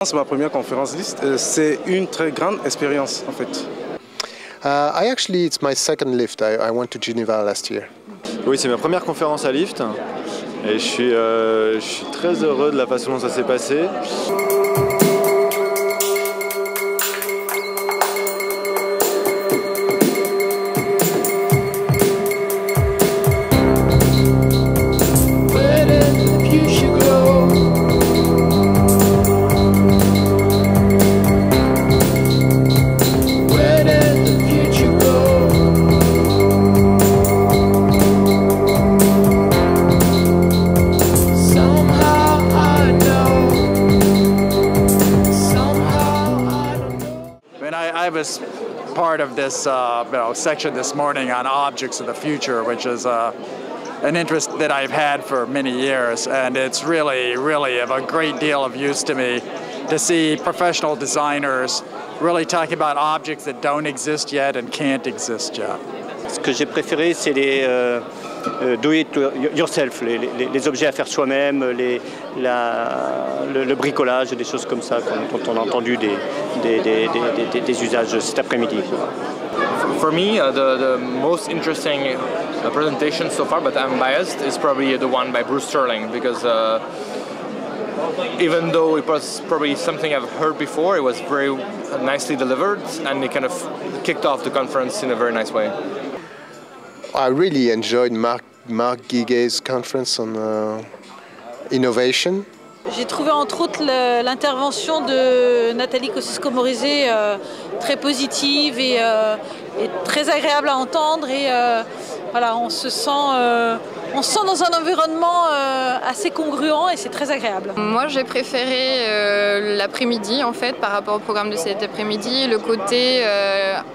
C'est ma première conférence Lift. C'est une très grande expérience en fait. It's my second Lift. I went to Geneva last year. Oui, c'est ma première conférence à Lift et je suis très heureux de la façon dont ça s'est passé. I was part of this section this morning on objects of the future, which is an interest that I've had for many years, and it's really of a great deal of use to me to see professional designers really talking about objects that don't exist yet and can't exist yet. Ce que j'ai préféré, c'est les do it yourself, les objets à faire soi-même, le bricolage, des choses comme ça, dont on a entendu des usages cet après-midi. For me, the most interesting presentation so far, but I'm biased, is probably the one by Bruce Sterling, because even though it was probably something I've heard before, it was very nicely delivered, and it kind of kicked off the conference in a very nice way. I really enjoyed Marc Guiguet's conference on innovation. J'ai trouvé entre autres l'intervention de Nathalie Kosciusko-Morizet très positive et très agréable à entendre. Et voilà, on se sent dans un environnement assez congruent et c'est très agréable. Moi j'ai préféré l'après-midi en fait par rapport au programme de cet après-midi, le côté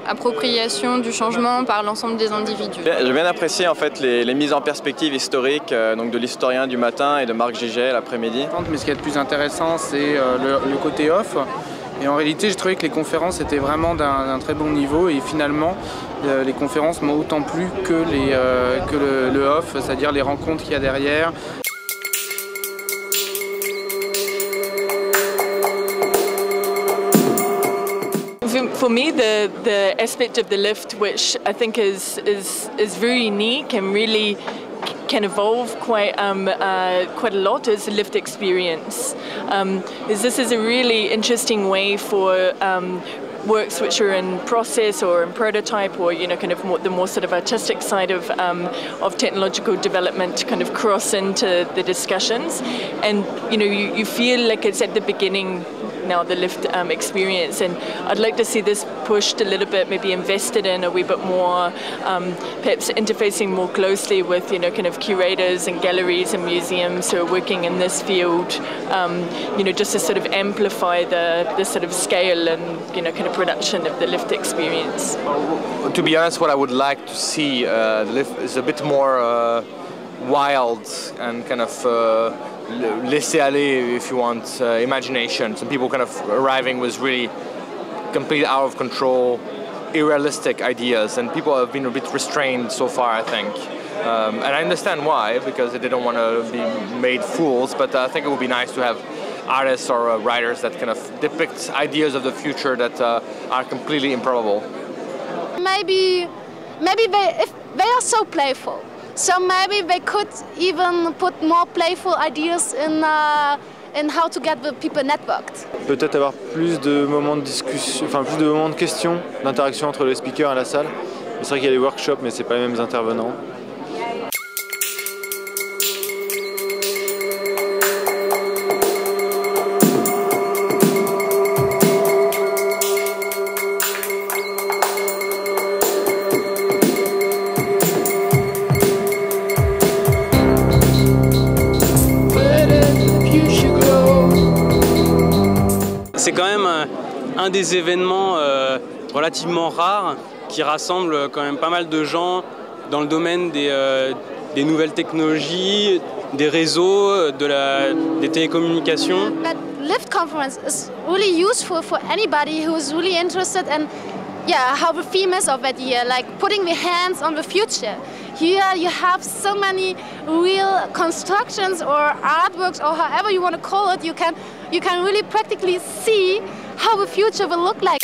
appropriation du changement par l'ensemble des individus. J'ai bien apprécié en fait les mises en perspective historiques donc de l'historien du matin et de Marc Guiguet l'après-midi. Mais ce qui est le plus intéressant c'est le côté off. Et en réalité, j'ai trouvé que les conférences étaient vraiment d'un très bon niveau et finalement, les conférences m'ont autant plu que le off, c'est-à-dire les rencontres qu'il y a derrière. For me, the aspect of the lift, which I think is very unique and really can evolve quite a lot, is the lift experience. This is a really interesting way for works which are in process or in prototype, or kind of the more sort of artistic side of technological development to kind of cross into the discussions, and you feel like it's at the beginning now, the lift experience, and I'd like to see this pushed a little bit, maybe invested in a wee bit more, perhaps interfacing more closely with kind of curators and galleries and museums who are working in this field, just to sort of amplify the sort of scale and kind of production of the lift experience. To be honest, what I would like to see the lift is a bit more wild and kind of laisser aller, if you want, imagination. Some people kind of arriving with really completely out of control, unrealistic ideas, and people have been a bit restrained so far, I think. And I understand why, because they don't want to be made fools, but I think it would be nice to have artists or writers that kind of depict ideas of the future that are completely improbable. Maybe if they are so playful. So maybe they could even put more playful ideas in how to get the people networked. Peut-être avoir plus de moments de discussion, enfin plus de moments de questions, d'interaction entre les speakers et la salle. C'est vrai qu'il y a les workshops, mais c'est pas les mêmes intervenants. C'est quand même un des événements relativement rares qui rassemble quand même pas mal de gens dans le domaine des nouvelles technologies, des réseaux, des télécommunications. That Lift conference is really useful for anybody who's really interested in how the theme is of that year, like putting the hands on the future. Here you have so many real constructions or artworks or however you want to call it. You can really practically see how the future will look like.